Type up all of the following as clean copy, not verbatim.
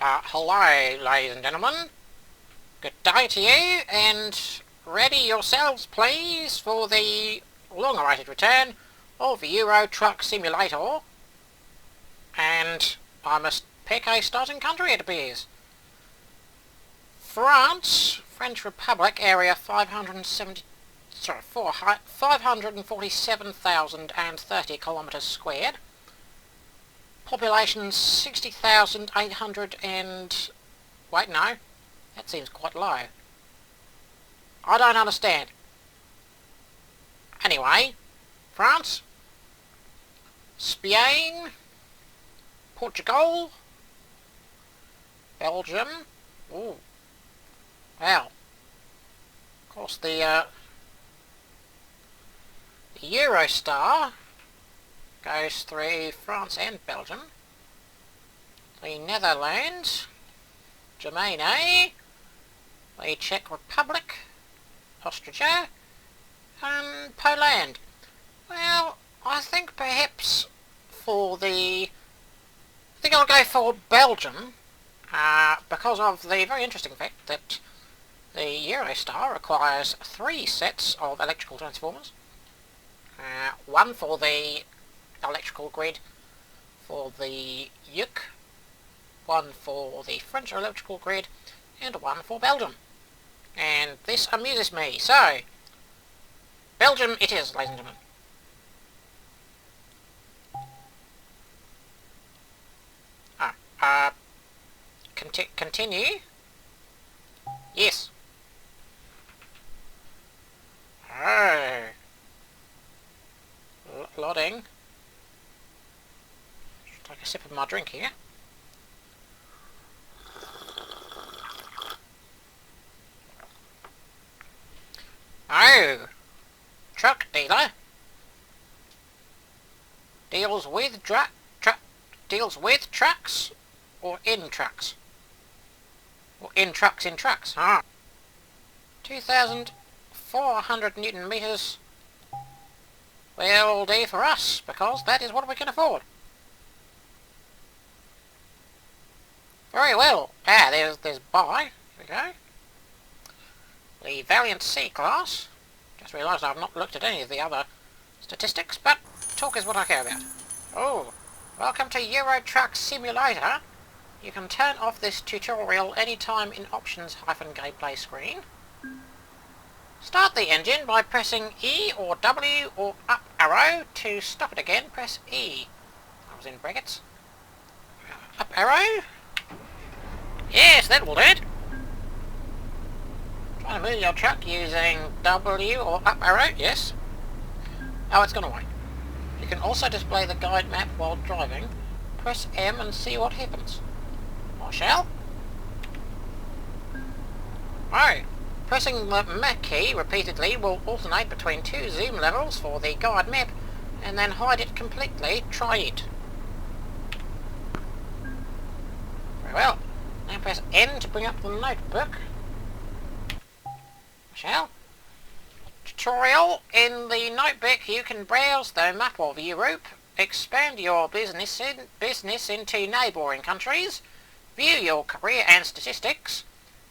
Hello, ladies and gentlemen. Good day to you, and ready yourselves, please, for the long-awaited return of Euro Truck Simulator. And I must pick a starting country, it appears. France, French Republic, area 547,030 kilometres squared. Population 60,800 and... wait, no. That seems quite low. I don't understand. Anyway, France, Spain, Portugal, Belgium. Ooh. Well, of course the Eurostar goes through France and Belgium, the Netherlands, Germany, the Czech Republic, Austria, and Poland. Well, I think perhaps for the... I think I'll go for Belgium, because of the very interesting fact that the Eurostar requires 3 sets of electrical transformers. One for the electrical grid for the UK, one for the French electrical grid, and one for Belgium. And this amuses me, so Belgium it is, ladies and gentlemen. Continue. Yes. Oh. Loading. Take a sip of my drink here. Oh, truck dealer deals with deals with trucks or in trucks, or in trucks. 2,400 Newton meters will do for us because that is what we can afford. Very well. There's buy. Here we go. The Valiant C class. Just realised I've not looked at any of the other statistics, but talk is what I care about. Oh, welcome to Euro Truck Simulator. You can turn off this tutorial anytime in Options-Gameplay screen. Start the engine by pressing E or W or up arrow. To stop it again, press E. I was in brackets. Up arrow. Yes, that will do it. Try to move your truck using W or up arrow, yes. Oh, it's gone away. You can also display the guide map while driving. Press M and see what happens. I shall. Oh, pressing the map key repeatedly will alternate between 2 zoom levels for the guide map and then hide it completely. Try it. Very well. Now press N to bring up the notebook. Shall. Tutorial. In the notebook you can browse the map of Europe, expand your business into neighbouring countries, view your career and statistics,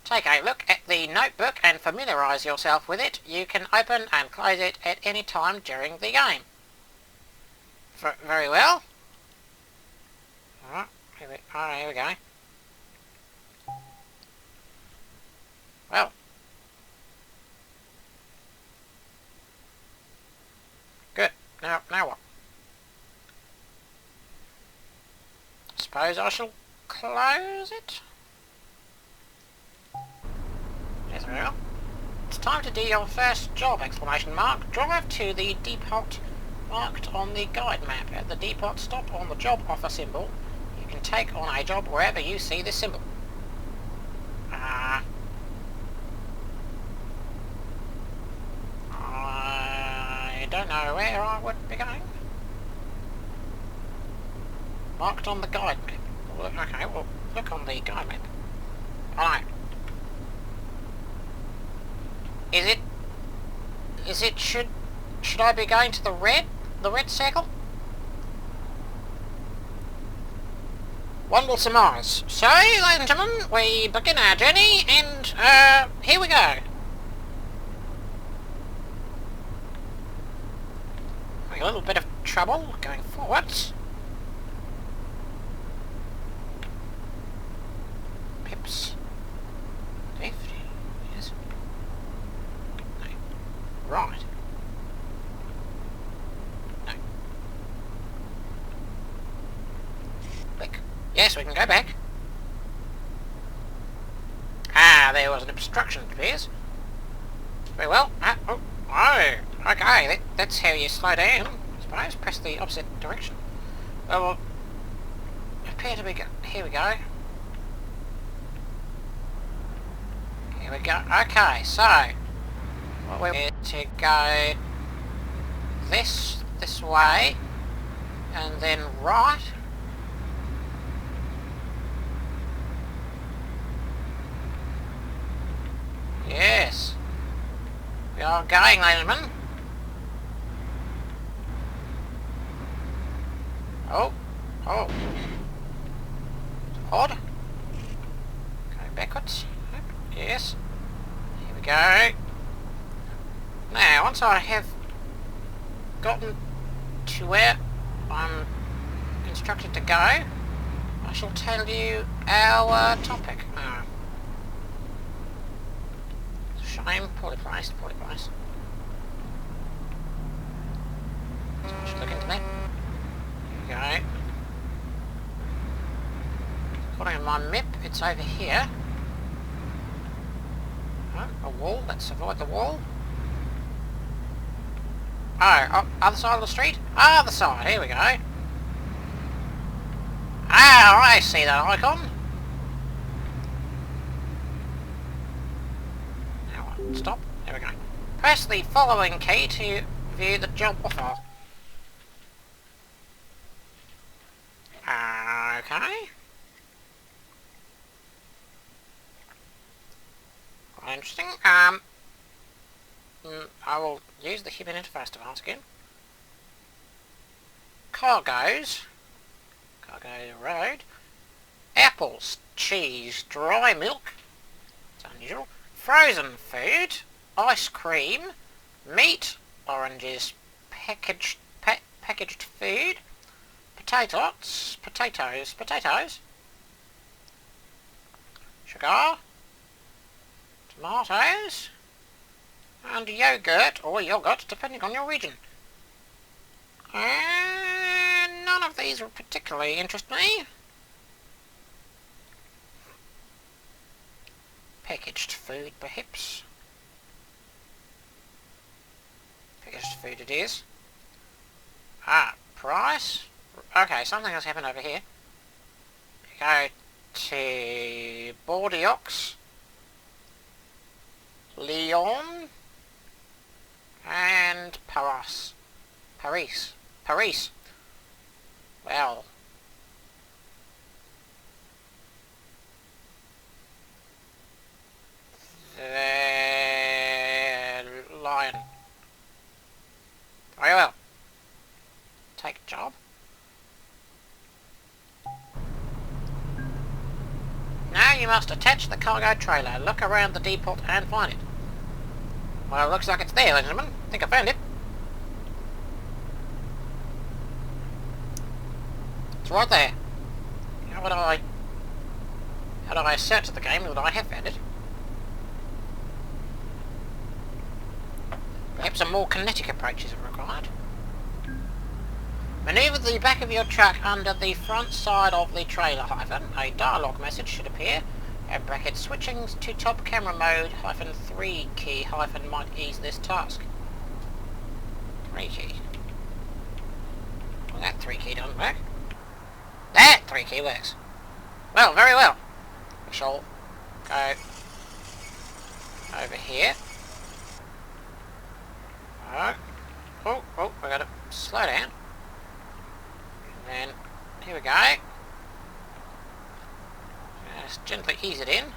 take a look at the notebook and familiarise yourself with it. You can open and close it at any time during the game. Very well. Alright, here we go. Well. Good. Now what? Suppose I shall close it. Yes, very well. It's time to do your first job! Exclamation mark. Drive to the depot marked on the guide map. At the depot, stop on the job offer symbol. You can take on a job wherever you see this symbol. I don't know where I would be going. Marked on the guide map. Okay, well, look on the guide map. Alright. Should I be going to the red circle? one will surmise. So, ladies and gentlemen, we begin our journey, and, here we go. A little bit of trouble going forwards. Pips. Left. Yes. No. Right. No. Click. Yes, we can go back. Ah, there was an obstruction, it appears. Very well. Oh, okay, that's how you slow down, I suppose. Press the opposite direction. Well, appear to be here we go. Here we go. Okay, so what we're to go this way, and then right. Yes. We are going, ladies and gentlemen. Oh. Odd. Going backwards. Yes. Here we go. Now, once I have gotten to where I'm instructed to go, I shall tell you our topic. Shame, poorly priced. So I should look into that. Here we go. According to my map, it's over here. Oh, a wall. Let's avoid the wall. Oh, other side of the street? Other side, here we go. Ah, I see that icon. Stop. There we go. Press the following key to view the job offer. Okay. Quite interesting. I will use the human interface to ask again. Cargoes. Cargo road. Apples, cheese, dry milk. It's unusual. Frozen food, ice cream, meat, oranges, packaged food, potatoes, sugar, tomatoes, and yogurt, or yogurt, depending on your region. And none of these particularly interest me. Packaged food, perhaps. Packaged food it is. Ah, price. Okay, something has happened over here. Go to Bordeaux, Lyon, and Paris. Well. Lion. Very well. Take job. Now you must attach the cargo trailer. Look around the depot and find it. Well, it looks like it's there, ladies and gentlemen. I think I found it. It's right there. How do I assert to the game that I have found it? Perhaps a more kinetic approach is required. Manoeuvre the back of your truck under the front side of the trailer hyphen. A dialogue message should appear. And bracket switching to top camera mode hyphen 3 key hyphen might ease this task. 3 key. Well, that 3 key doesn't work. That 3 key works. Well, very well. We shall go over here. Oh, we gotta slow down. And then, here we go. Just gently ease it in.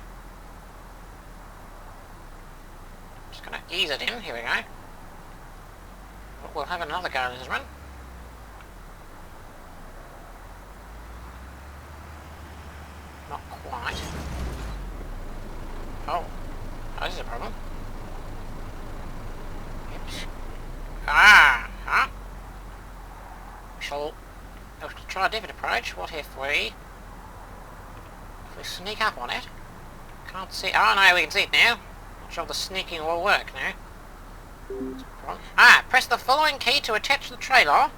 Just gonna ease it in, here we go. We'll have another go in this run. quite. Oh, this is a problem. Oops. Huh? We'll try a different approach. What if we sneak up on it? Can't see. Oh no, we can see it now. Not sure if the sneaking will work now. Press the following key to attach the trailer.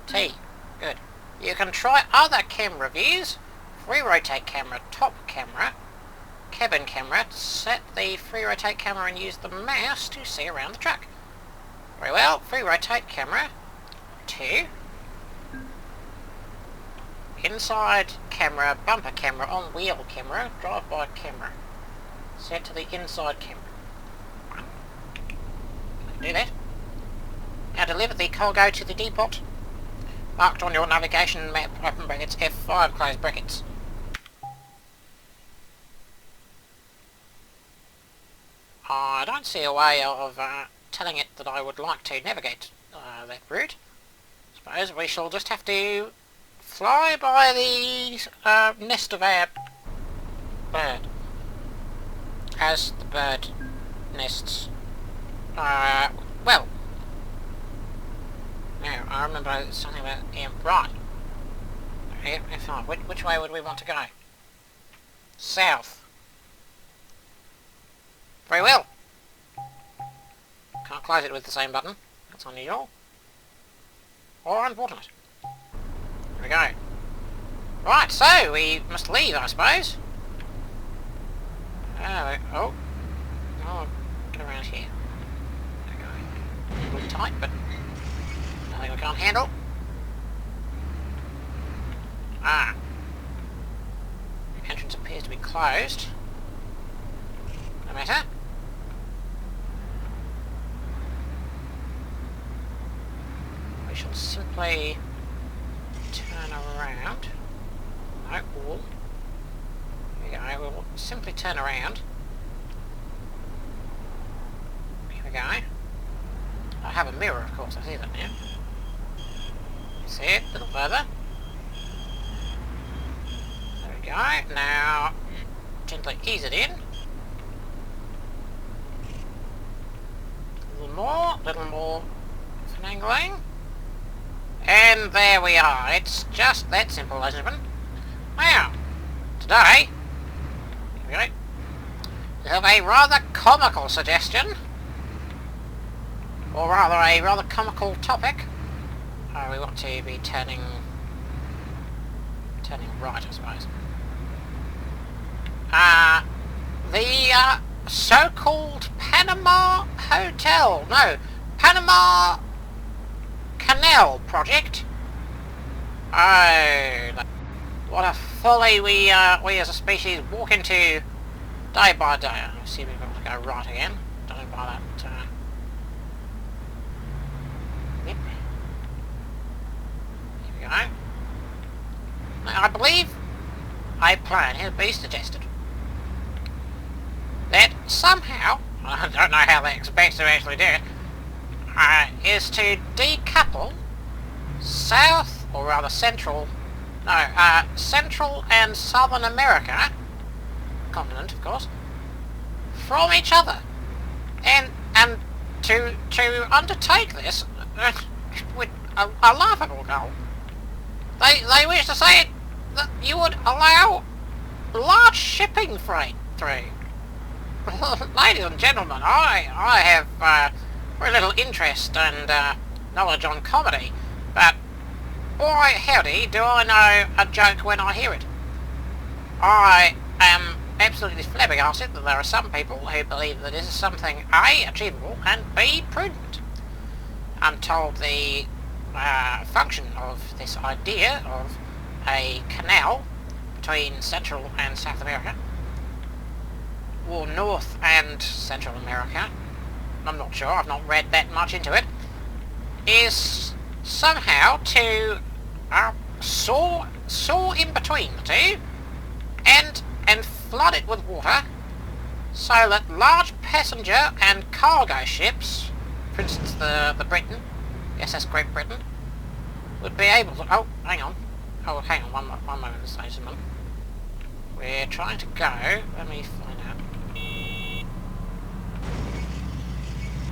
T. Good. You can try other camera views. Free rotate camera, top camera, cabin camera. Set the free rotate camera and use the mouse to see around the truck. Very well. Free rotate camera. 2. Inside camera, bumper camera, on wheel camera, drive-by camera. Set to the inside camera. Do that. Now deliver the cargo to the depot. Marked on your navigation map, open brackets, F5, close brackets. I don't see a way of telling it that I would like to navigate that route. Suppose we shall just have to fly by the nest of our bird. As the bird nests. Well. Now, I remember something about right. F5. Which way would we want to go? South. Very well. Can't close it with the same button. That's unusual. Or unfortunate. There we go. Right, so we must leave, I suppose. Oh, get around here. There we go. A little tight, but nothing we can't handle. The entrance appears to be closed. No matter. We shall simply turn around. No, wall. Here we go, we'll simply turn around. Here we go. I have a mirror, of course, I see that now. See it, a little further. There we go. Now, gently ease it in. A little more finagling. And there we are. It's just that simple, ladies and gentlemen. Now, today, here we go, we have a rather comical suggestion. Or rather, a rather comical topic. We want to be turning right, I suppose. The so-called Panama Hotel, no, Panama Canal project. Oh, what a folly we as a species walk into day by day. Let's see if we've got to go right again. Don't know by that. Yep. Here we go. Now, I believe a plan has been suggested that somehow, I don't know how they expect to actually do it, is to decouple South, or rather Central and Southern America, continent of course, from each other, and to undertake this with a laughable goal. They wish to say that you would allow large shipping freight through. Ladies and gentlemen, I have very little interest and knowledge on comedy, but boy howdy do I know a joke when I hear it. I am absolutely flabbergasted that there are some people who believe that this is something A, achievable, and B, prudent. I'm told the function of this idea of a canal between Central and South America, or North and Central America, I'm not sure, I've not read that much into it, is somehow to saw in between the two and flood it with water so that large passenger and cargo ships, for instance the Britain, yes that's Great Britain, would be able to, hang on one moment, ladies and gentlemen. we're trying to go. Let me find out.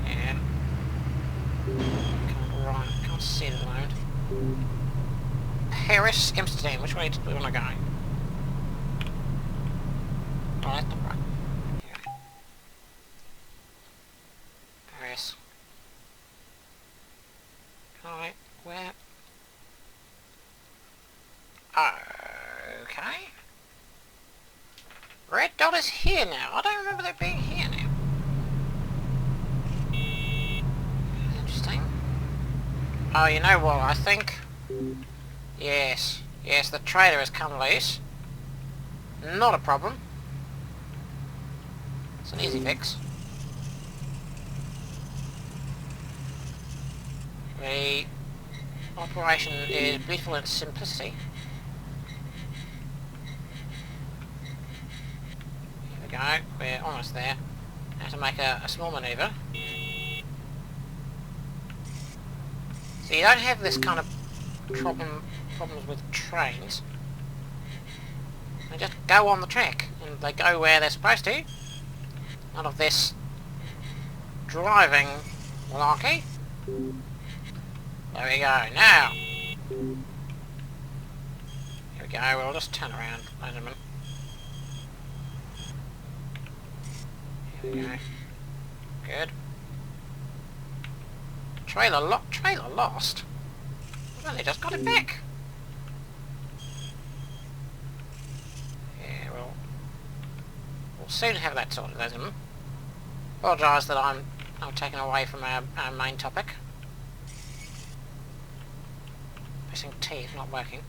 Yeah. Right, can't see it at the moment. Paris, Amsterdam, which way do we want to go? Oh, that's not right. Yeah. Paris. Alright, where? Okay. Red dot is here now. I don't remember that being here now. Interesting. Oh, you know what, I think... Yes. Yes, the trader has come loose. Not a problem. It's an easy fix. The operation is beautiful in its simplicity. Here we go. We're almost there. Now to make a small manoeuvre. So you don't have this kind of problems with trains. They just go on the track, and they go where they're supposed to. None of this driving malarkey. There we go. Now, here we go. We'll just turn around. Wait a minute. Here we go. Good. Trailer lost. I've only just got it back. Yeah, we'll soon have that sorted, ladies and gentlemen. Apologise that I'm taken away from our main topic. Pressing T is not working.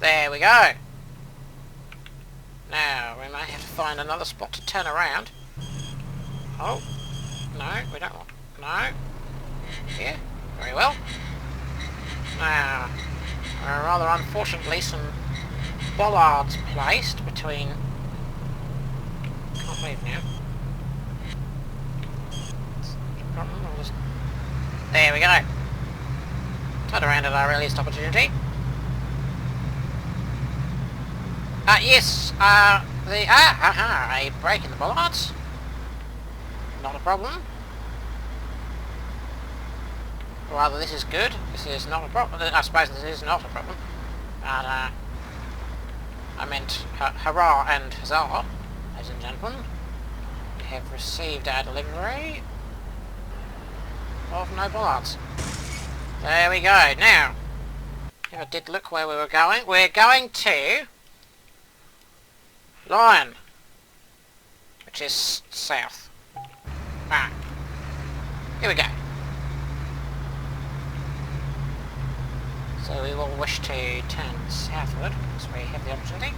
There we go. Now, we may have to find another spot to turn around. Oh. No, we don't want... No. Here. Very well. Now, there are rather unfortunately some bollards placed between... Can't believe now. There we go. Turn around at our earliest opportunity. Yes, a break in the bollards. Not a problem. Rather, this is good. This is not a problem. I suppose this is not a problem. But, I meant hurrah and huzzah, ladies and gentlemen. We have received our delivery of no bollards. There we go. Now, if I did look where we were going, we're going to Lion, which is south. Ah, here we go. So we will wish to turn southward as we have the opportunity.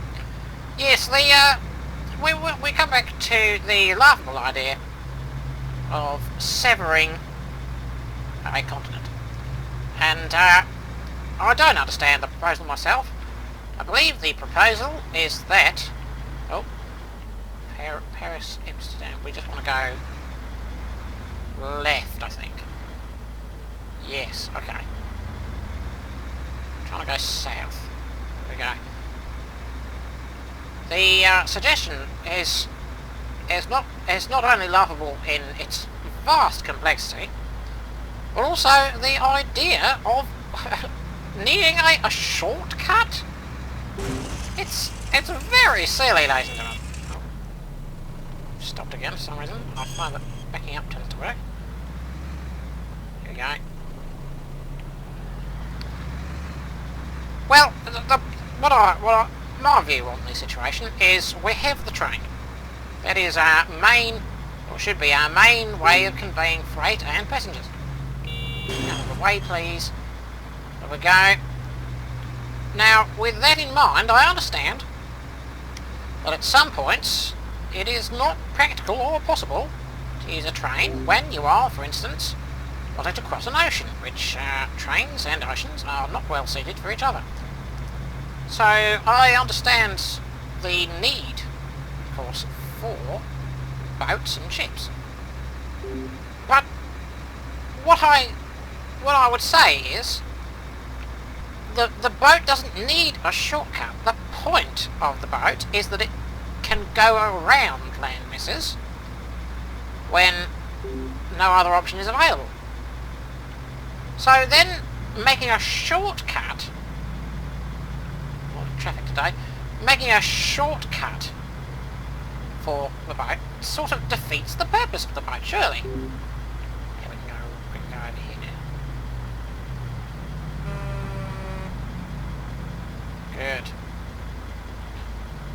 Yes, we come back to the laughable idea of severing a continent, and I don't understand the proposal myself. I believe the proposal is that Paris, Amsterdam. We just want to go left, I think. Yes, okay. Trying to go south. There we go. The suggestion is not only laughable in its vast complexity, but also the idea of needing a shortcut. It's very silly, ladies and gentlemen. Oh. Stopped again for some reason. I find that backing up tends to work. Here we go. Well, my view on the situation is we have the train. That is our main, or should be our main way of conveying freight and passengers. Out of the way, please. There we go. Now, with that in mind, I understand that at some points it is not practical or possible to use a train when you are, for instance, wanting to cross an ocean, which trains and oceans are not well suited for each other. So I understand the need, of course, for boats and ships. But what I would say is the boat doesn't need a shortcut. The point of the boat is that it can go around land masses when no other option is available. So then, making a shortcut, a lot of traffic today, making a shortcut for the boat sort of defeats the purpose of the boat, surely. Yeah, we can go over here now. Good.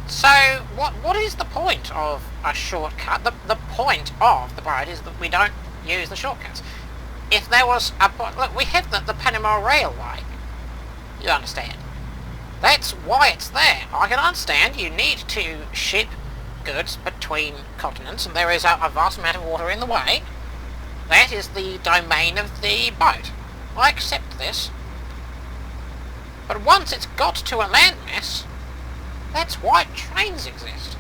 So, what is the point of a shortcut? The point of the boat is that we don't use the shortcuts. If there was a... Look, we have the Panama Railway. You understand. That's why it's there. I can understand you need to ship goods between continents, and there is a vast amount of water in the way. That is the domain of the boat. I accept this. But once it's got to a landmass, that's why trains exist.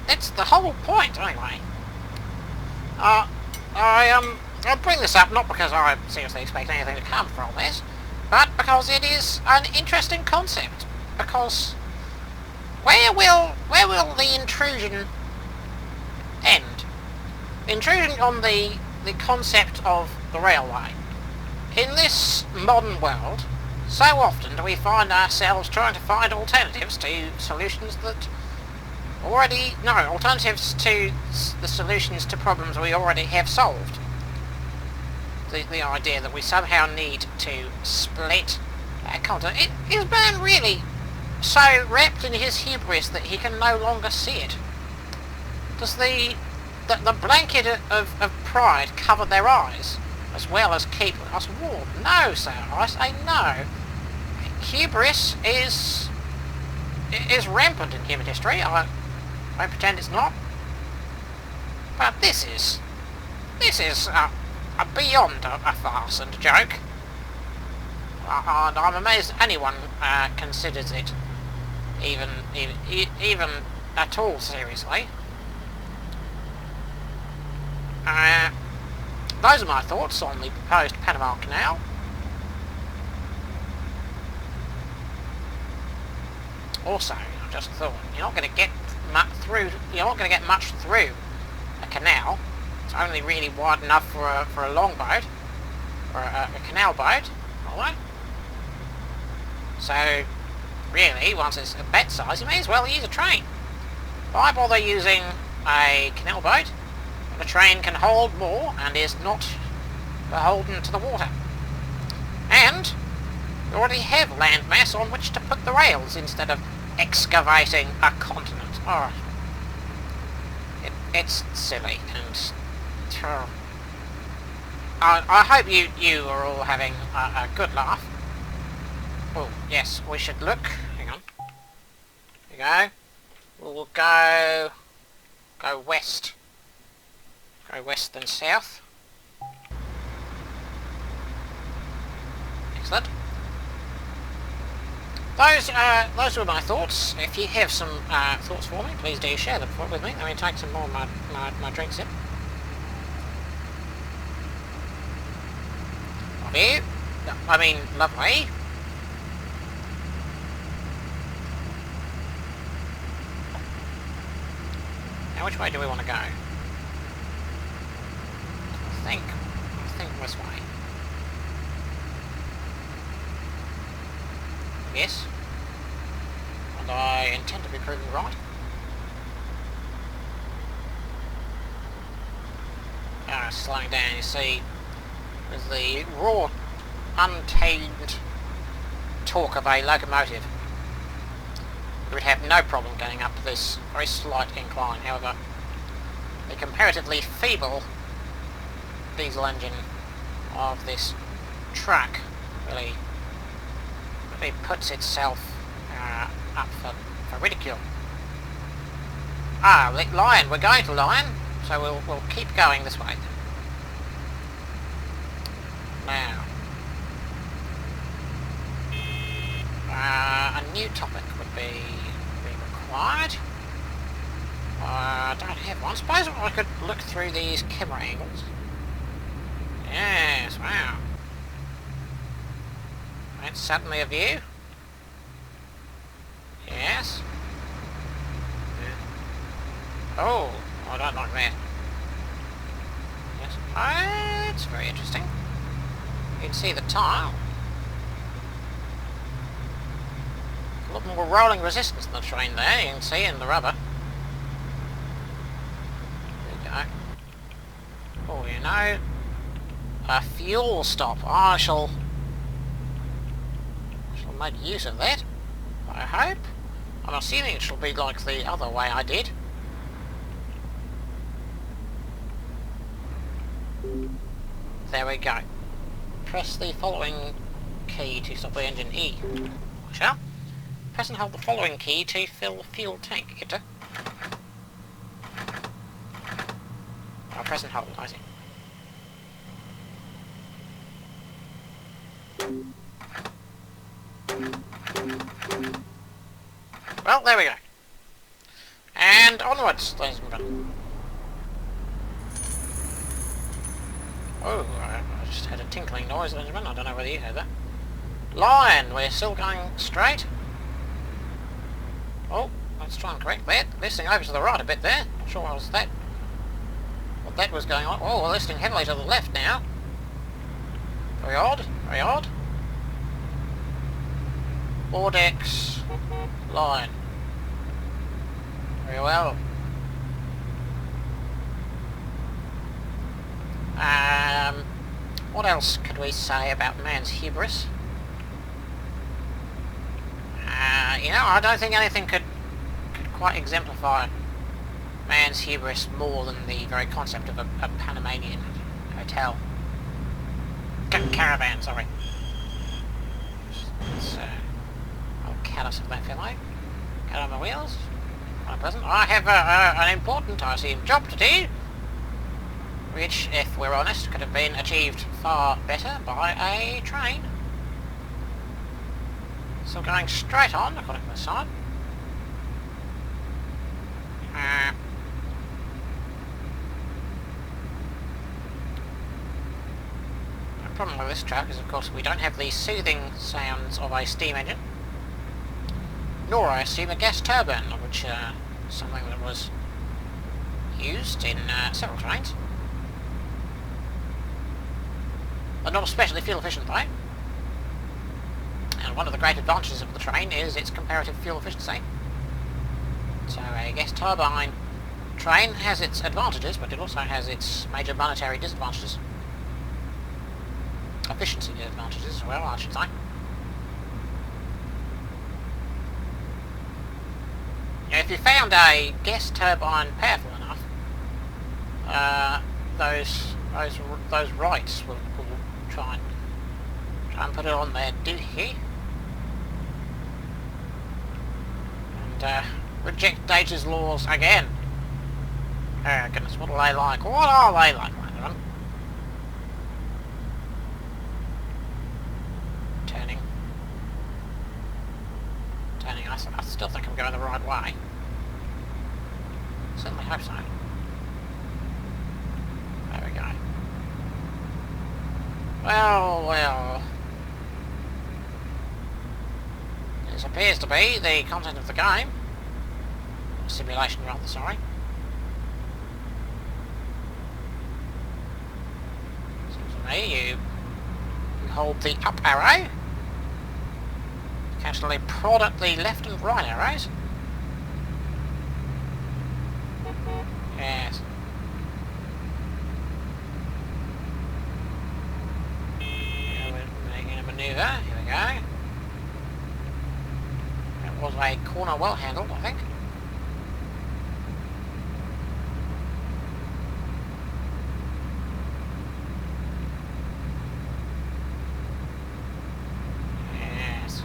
That's the whole point, anyway. I bring this up not because I seriously expect anything to come from this, but because it is an interesting concept. Because where will the intrusion end? The intrusion on the concept of the railway. In this modern world, so often do we find ourselves trying to find alternatives to solutions that alternatives to the solutions to problems we already have solved. The idea that we somehow need to split our continent. Is man really so wrapped in his hubris that he can no longer see it? Does the blanket of pride cover their eyes, as well as keep us warm? No, sir, I say no. Hubris is rampant in human history. I pretend it's not. But this is beyond a farce and a joke. And I'm amazed anyone considers it even at all seriously. Those are my thoughts on the proposed Panama Canal. Also, I just thought, you're not going to get much through a canal. It's only really wide enough for a long boat, or a canal boat, alright? So, really, once it's at that size, you may as well use a train. Why bother using a canal boat when a train can hold more and is not beholden to the water? And you already have landmass on which to put the rails instead of excavating a continent. Oh, it's silly, and I hope you are all having a good laugh. Oh, yes, we should look. Hang on. Here we go. We'll go west. Go west then south. Excellent. Those were my thoughts. If you have some thoughts for me, please do share them with me. Let me take some more of my drink sip. Love you. I mean, lovely. Now, which way do we want to go? I think this way. Yes. And I intend to be proven right. Slowing down, you see, there's the raw, untamed torque of a locomotive. We would have no problem getting up to this very slight incline. However, the comparatively feeble diesel engine of this truck really puts itself up for ridicule. Lion, we're going to Lion, so we'll keep going this way. Now, a new topic would be required. I don't have one. Suppose I could look through these camera angles. Yes, wow. That's certainly a view. Yes. Oh, I don't like that. Yes. Oh, it's very interesting. You can see the tile. A lot more rolling resistance in the train there, you can see, in the rubber. There you go. Oh, you know, a fuel stop. I shall make use of that, I hope. I'm assuming it shall be like the other way I did. There we go. Press the following key to stop the engine. E. I shall. Press and hold the following key to fill the fuel tank. Enter. I'll press and hold, I see. Well, there we go. And onwards, ladies and gentlemen. Oh, I just had a tinkling noise, ladies and gentlemen. I don't know whether you heard that. Line, we're still going straight. Oh, let's try and correct that. Listing over to the right a bit there. Not sure what that was going on. Oh, we're listing heavily to the left now. Very odd, very odd. Vortex line. Very well. What else could we say about man's hubris? You know, I don't think anything could quite exemplify man's hubris more than the very concept of a Panamanian hotel. Caravan, sorry. I'll callous of that fellow. Cut on my wheels. Unpleasant. I have an important, I assume, job to do, which, if we're honest, could have been achieved far better by a train. Still going straight on, according to the sign. The problem with this truck is, of course, we don't have the soothing sounds of a steam engine, nor, I assume, a gas turbine, which is something that was used in several trains. But not especially fuel efficient, though. And one of the great advantages of the train is its comparative fuel efficiency. So a gas turbine train has its advantages, but it also has its major monetary disadvantages. Efficiency disadvantages as well, I should say. Now, if you found a gas turbine powerful enough, those rights will try and put it on their duty and reject nature's laws again. Oh goodness, what are they like? What are they like, everyone? Turning. I still think I'm going the right way. Certainly hope so. There we go. Well. This appears to be the content of the game. Simulation, rather, sorry. Seems to me you hold the up arrow. You can actually prod at the left and right arrows. Yes. We're making a manoeuvre. Here we go. That was a corner well handled, I think. Yes.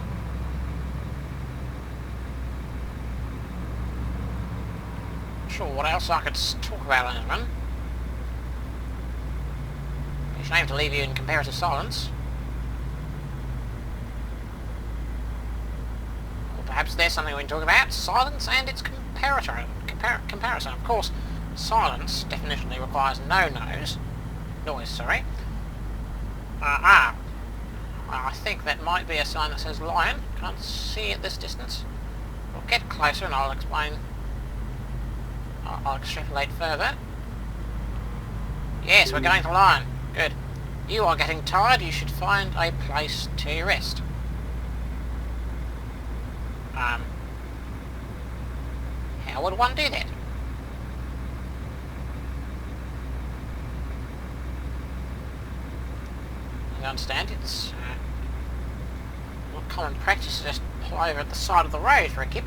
Not sure what else I could talk about in this one. It's a shame to leave you in comparative silence. Perhaps there's something we can talk about. Silence and its comparison. Of course, silence definitionally requires no noise. I I think that might be a sign that says lion. Can't see at this distance. We'll get closer and I'll explain. I'll extrapolate further. Yes, we're going to lion. Good. You are getting tired. You should find a place to rest. How would one do that? I understand it's not common practice to just pull over at the side of the road for a kip.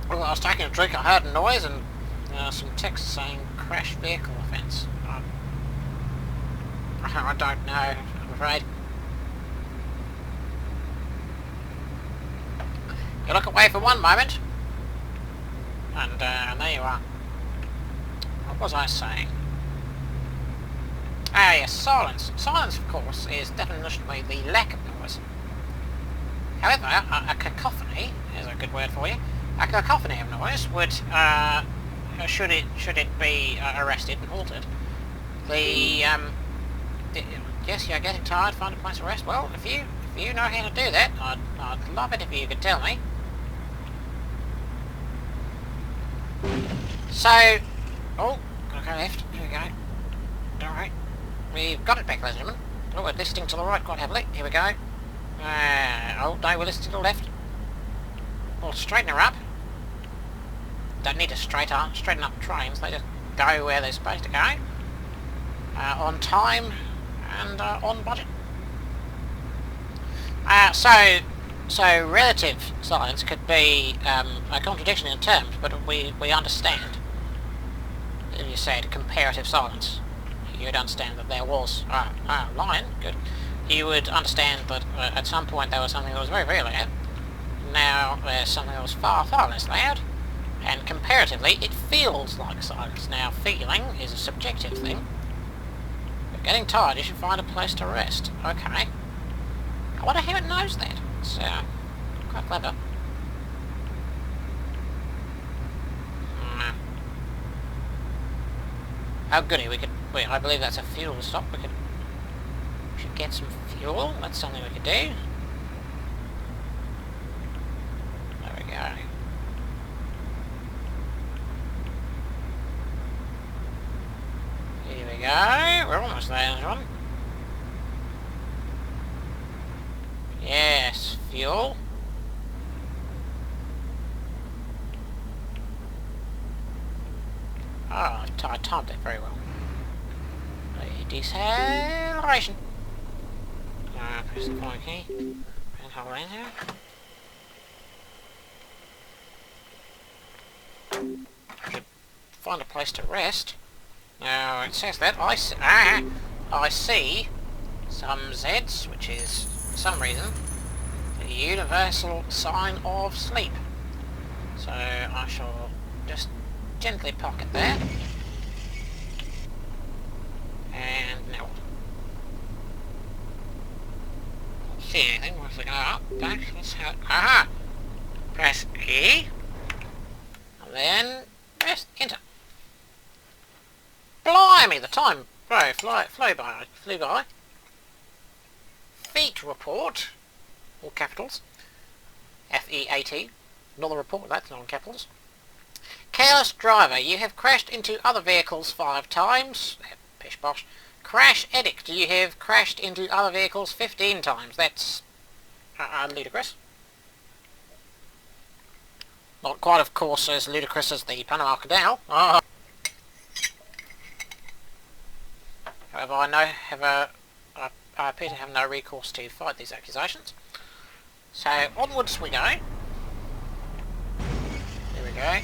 Well, I was taking a drink, I heard a noise and some text saying crash vehicle offence. I don't know, I'm afraid. You look away for one moment, and there you are. What was I saying? Ah yes, silence. Silence, of course, is definitionally the lack of noise. However, a cacophony is a good word for you. A cacophony of noise would, should it be arrested and halted, yes, you're getting tired, find a place to rest. Well, if you know how to do that, I'd love it if you could tell me. So, oh, gotta go left. Here we go. Alright. We've got it back, ladies and gentlemen. Oh, we're listing to the right quite heavily. Here we go. Oh, no, we're listing to the left. We'll straighten her up. Don't need to straighten up trains. They just go where they're supposed to go. On time and on budget. So relative silence could be a contradiction in terms, but we understand. If you said comparative silence, you'd understand that there was a lion. Good. You would understand that at some point there was something that was very, very loud. Now there's something that was far, far less loud, and comparatively it feels like silence. Now feeling is a subjective thing. You're getting tired, you should find a place to rest. Okay. I wonder how it knows that. It's quite clever. Oh goody, I believe that's a fuel stop. We should get some fuel. That's something we could do. There we go. Here we go. We're almost there, everyone. Yes, fuel. Oh, I timed it very well. Deceleration. Press the point key. Press hold in here. Should find a place to rest. Now it says that I see some Zs, which is for some reason the universal sign of sleep. So I shall just gently pocket that. And now what? Don't see anything. Once we go up, back, let's have... Aha! Press E. And then press Enter. Blimey, the time flew by. Feet report, all capitals. F-E-A-T. Not the report, that's not in capitals. Careless driver, you have crashed into other vehicles 5 times. Pish posh. Crash addict, you have crashed into other vehicles 15 times. That's ludicrous. Not quite, of course, as ludicrous as the Panama Canal. However, I appear to have no recourse to fight these accusations. So, onwards we go. There we go.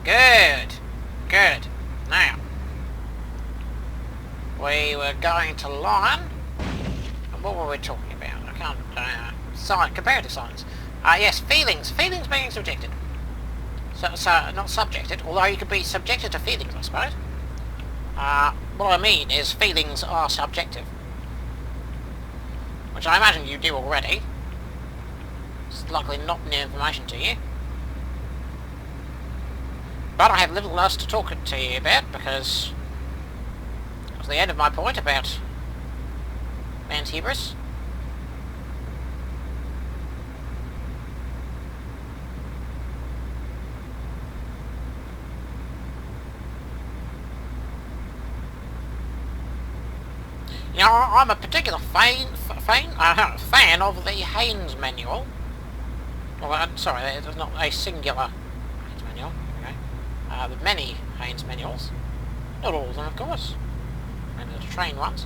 Good. Good. Now, we were going to Lion, and what were we talking about? I can't, comparative silence. Yes, feelings being subjected. So, not subjected, although you could be subjected to feelings, I suppose. What I mean is feelings are subjective. Which I imagine you do already. It's likely not new information to you. But I have little else to talk to you about, because it was the end of my point about man's hubris. You know, I'm a particular fan of the Haynes manual. Well, sorry, there's not a singular Haynes manual. Okay. The many Haynes manuals. Not all of them, of course. And the train ones.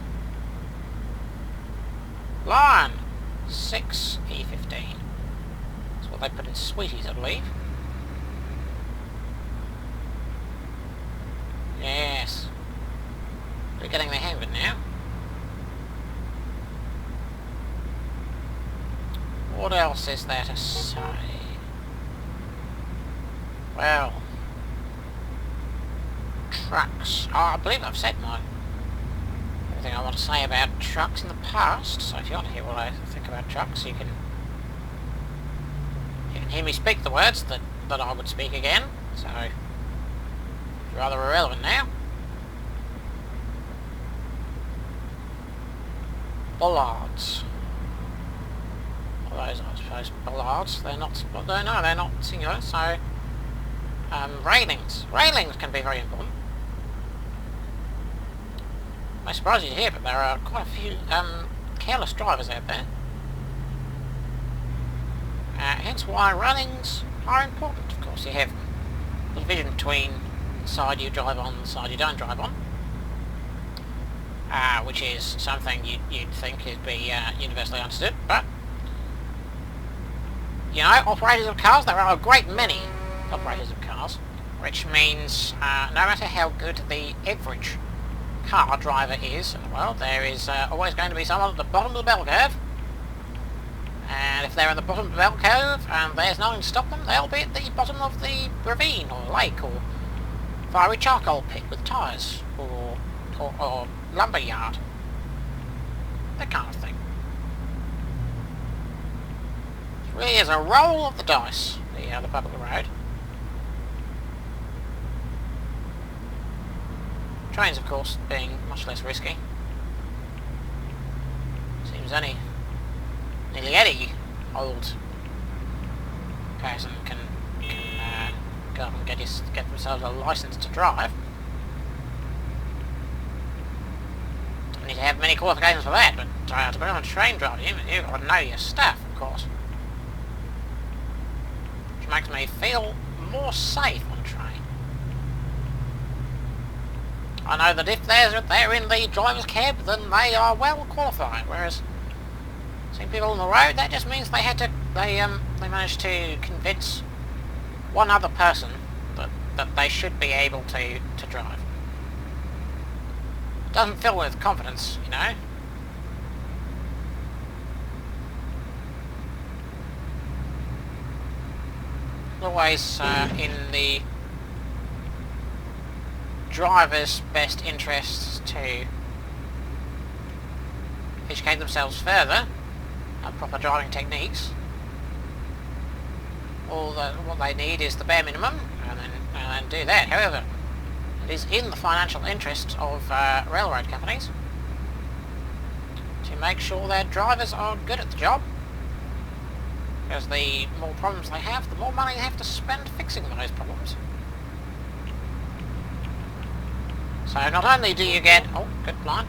Line 6 E15. That's what they put in Sweeties, I believe. Yes. We're getting the hang of it now. What else is there to say? Well, trucks. Oh, I believe I've said everything I want to say about trucks in the past. So if you want to hear what I think about trucks, you can hear me speak the words that I would speak again. So it's rather irrelevant now. Bollards. Those, I suppose, bollards. They're not. No, they're not singular. So, railings. Railings can be very important. I surprise you to hear, but there are quite a few careless drivers out there. Hence why railings are important. Of course, you have the division between the side you drive on and the side you don't drive on, which is something you'd think would be universally understood, but you know, operators of cars, there are a great many operators of cars, which means no matter how good the average car driver is in the world, there is always going to be someone at the bottom of the bell curve, and if they're at the bottom of the bell curve and there's nothing to stop them, they'll be at the bottom of the ravine or lake or fiery charcoal pit with tyres or lumber yard, that kind of thing. Really is a roll of the dice, the public road. Trains, of course, being much less risky. Seems nearly any old person can go up and get themselves a license to drive. Don't need to have many qualifications for that, but to be on a train driving, you've got to know your stuff, of course. Makes me feel more safe on a train. I know that if they're in the driver's cab, then they are well qualified, whereas seeing people on the road, that just means they managed to convince one other person that they should be able to drive. It doesn't fill with confidence, you know. Always in the driver's best interests to educate themselves further on proper driving techniques. What they need is the bare minimum, and then do that. However, it is in the financial interests of railroad companies to make sure their drivers are good at the job. Because the more problems they have, the more money they have to spend fixing those problems. So not only do you get... Oh, good line.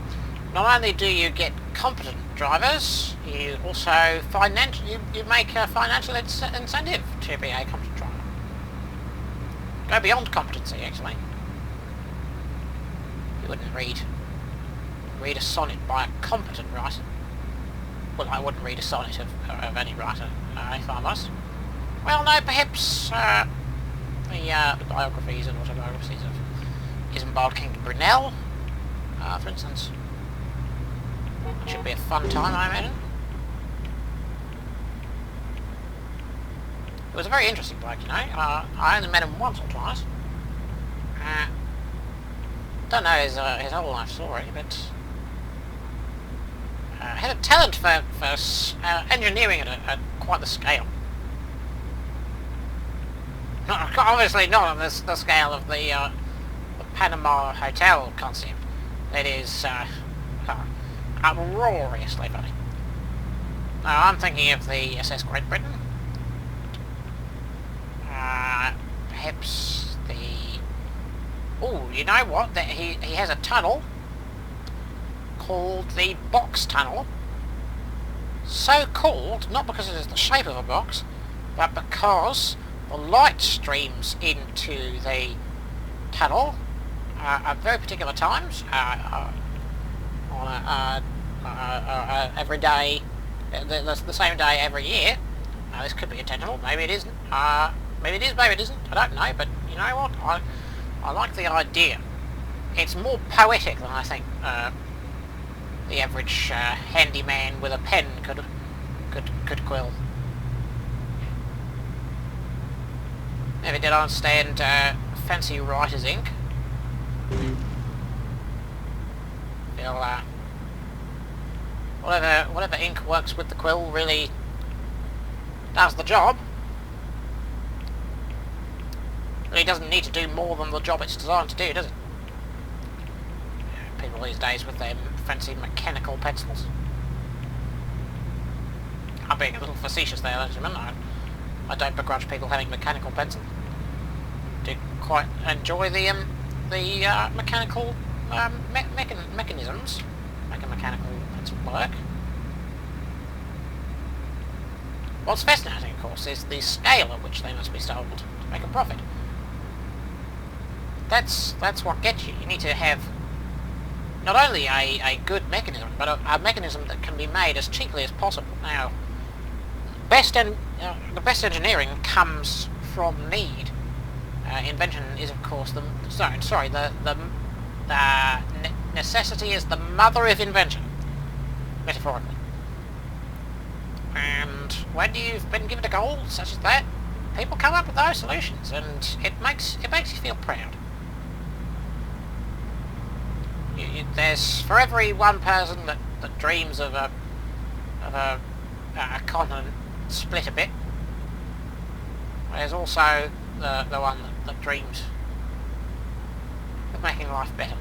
Not only do you get competent drivers, you also you make a financial incentive to be a competent driver. Go beyond competency, actually. You wouldn't read a sonnet by a competent writer. Well, I wouldn't read a sonnet of any writer, if I must. Well, no, perhaps the biographies and autobiographies of Isambard Kingdom Brunel, for instance. It should be a fun time, I imagine. It was a very interesting bloke, you know. I only met him once or twice. Don't know his whole life story, but had a talent for engineering at quite the scale. Obviously not on the scale of the Panama Hotel concept. It is uproariously funny. Now, I'm thinking of the SS Great Britain. Perhaps the... Oh, you know what? He has a tunnel called the Box Tunnel. So called, not because it is the shape of a box, but because the light streams into the tunnel at very particular times, on every day, the same day every year. This could be intentional, maybe it isn't. Maybe it is, maybe it isn't, I don't know, but you know what, I like the idea. It's more poetic than I think the average handyman with a pen could quill. Never did understand fancy writer's ink. Feel whatever ink works with the quill really does the job. Really doesn't need to do more than the job it's designed to do, does it? People these days with their fancy mechanical pencils. I'm being a little facetious there, ladies and gentlemen. I don't begrudge people having mechanical pencils. Do quite enjoy the mechanical mechanisms make a mechanical pencil work. What's fascinating, of course, is the scale at which they must be sold to make a profit. That's what gets you. You need to have not only a good mechanism, but a mechanism that can be made as cheaply as possible. Now, the best engineering comes from need. Invention is, of course, necessity is the mother of invention, metaphorically. And when you've been given a goal such as that, people come up with those solutions, and it makes you feel proud. There's, for every one person that dreams of a continent split a bit, there's also the one that dreams of making life better.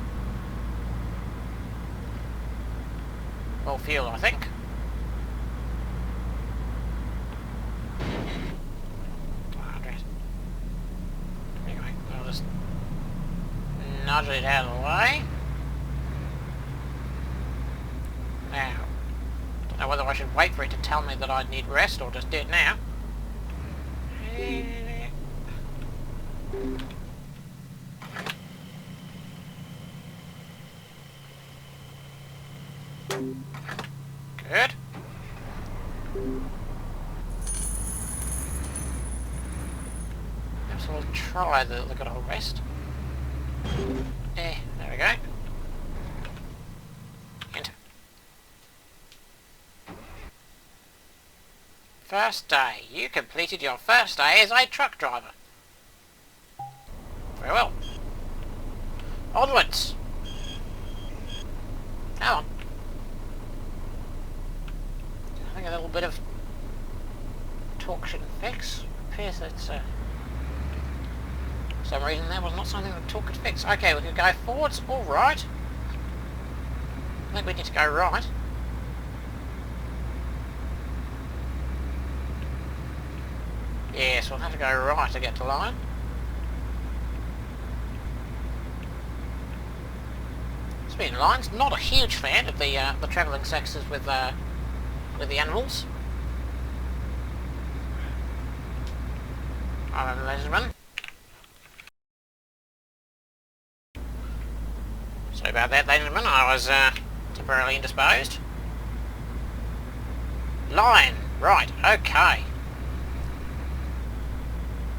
Well, fuel, I think. Anyway, I'll just nudge it out of the way. Now, don't know whether I should wait for it to tell me that I need rest or just do it now. Good. Perhaps we'll try the good old rest. There we go. Enter. First day. You completed your first day as a truck driver. Very well. Onwards. Come on. I think a little bit of torque should fix. Appears that for some reason there was not something that torque could fix. Okay, we can go forwards or right. I think we need to go right. Yes, we'll have to go right to get to line. Speaking of lines, not a huge fan of the travelling sexes with the animals. Alright, ladies and gentlemen. Sorry about that, ladies and gentlemen. I was temporarily indisposed. Line, right, okay.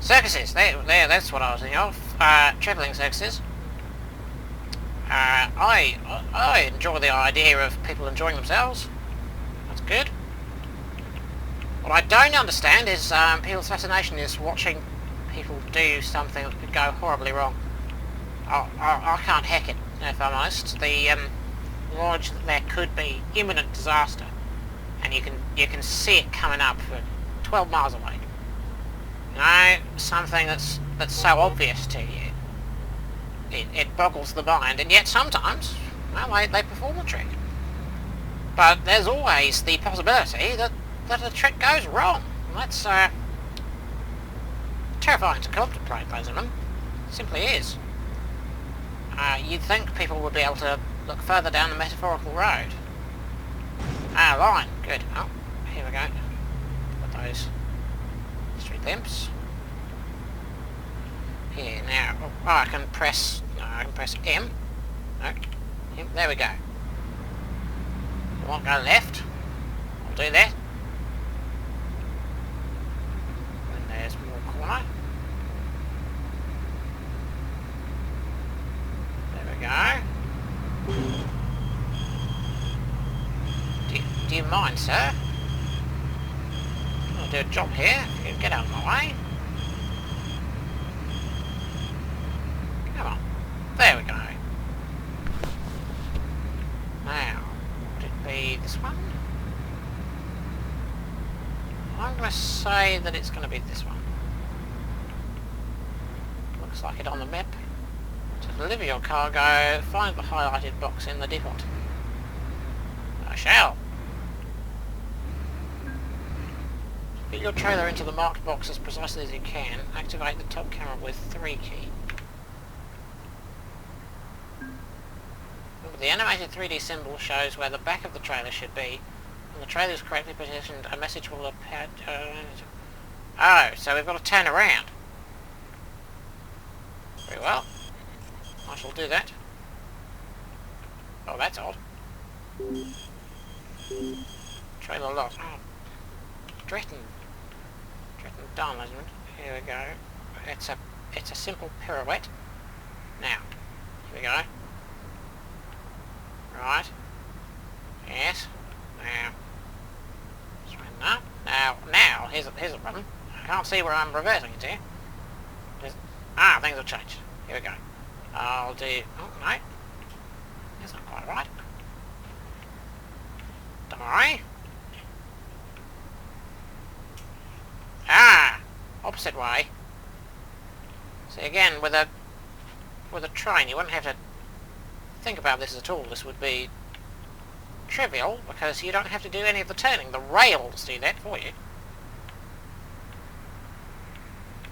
Circuses, there, that's what I was thinking of. Travelling circuses. I enjoy the idea of people enjoying themselves. That's good. What I don't understand is people's fascination is watching people do something that could go horribly wrong. I can't hack it, if I'm honest. The knowledge that there could be imminent disaster, and you can see it coming up for 12 miles away. You know, something that's so obvious to you. It boggles the mind, and yet sometimes, well, they perform the trick. But there's always the possibility that the trick goes wrong. And that's terrifying to contemplate, ladies and gentlemen. It simply is. You'd think people would be able to look further down the metaphorical road. Line. Good. Oh, here we go. Got those street lamps. Here, now. Oh, I can press... No, I can press M. No. M. There we go. I won't go left. I'll do that. And there's more corner. There we go. Do you mind, sir? I'll do a job here. If you can get out of my way. Come on. There we go. Now, would it be this one? I'm going to say that it's going to be this one. Looks like it on the map. To deliver your cargo, find the highlighted box in the depot. I shall. Fit your trailer into the marked box as precisely as you can. Activate the top camera with 3 key. The animated 3D symbol shows where the back of the trailer should be. When the trailer is correctly positioned, a message will appear... Oh, so we've got to turn around. Very well. I shall do that. Oh, that's odd. Trailer lost. Oh. Stretton down, isn't it? Here we go. It's a simple pirouette. Now, here we go. Right. Yes. Now. Straighten up. Now, here's a problem. I can't see where I'm reversing it to. Things have changed. Here we go. I'll do... Oh, no. That's not quite right. Don't worry. Opposite way. See, again, with a train, you wouldn't have to think about this at all. This would be trivial, because you don't have to do any of the turning. The rails do that for you.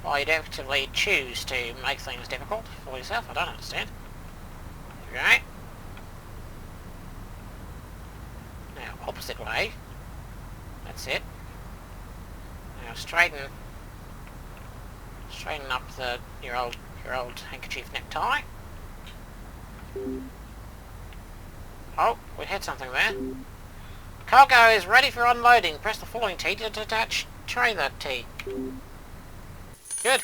Why you'd actively choose to make things difficult for yourself, I don't understand. Okay. Now, opposite way. That's it. Now straighten up your old handkerchief necktie. Oh, we had something there. Cargo is ready for unloading. Press the following T to detach trailer T. Good.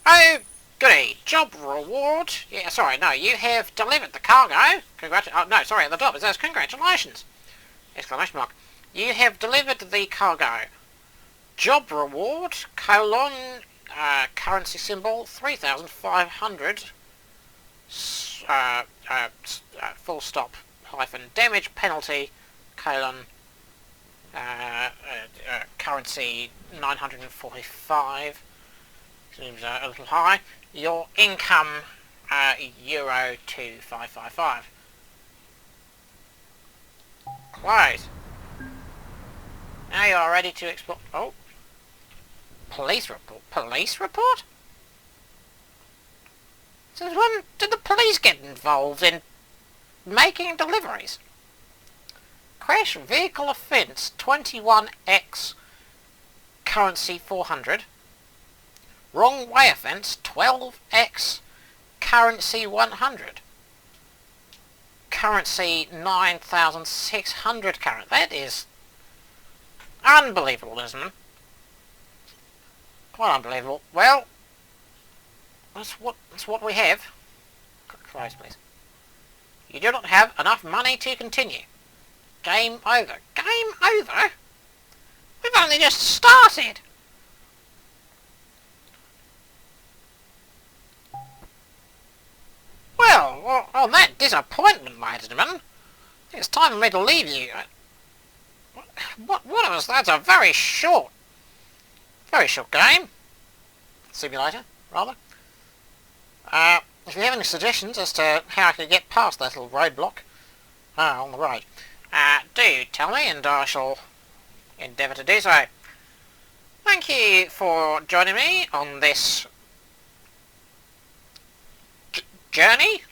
Oh, goody. Job reward. Yeah, sorry, no, you have delivered the cargo. No, sorry, at the top it says congratulations. Exclamation mark. You have delivered the cargo. Job reward, colon, currency symbol, 3,500, full stop, hyphen, damage penalty, colon, currency 945, seems a little high. Your income, euro 2555. Close. Now you are ready to explore. Oh. Police report. Police report? So when did the police get involved in making deliveries? Crash vehicle offence 21X, currency 400. Wrong way offence 12X, currency 100. Currency 9,600 current. That is unbelievable, isn't it? Quite unbelievable. Well, that's what we have. Close, please. You do not have enough money to continue. Game over. Game over? We've only just started. Well, on that disappointment, ladies and gentlemen, I think it's time for me to leave you. What was that? That's a very short very short game. Simulator, rather. If you have any suggestions as to how I could get past that little roadblock on the right, do tell me and I shall endeavour to do so. Thank you for joining me on this journey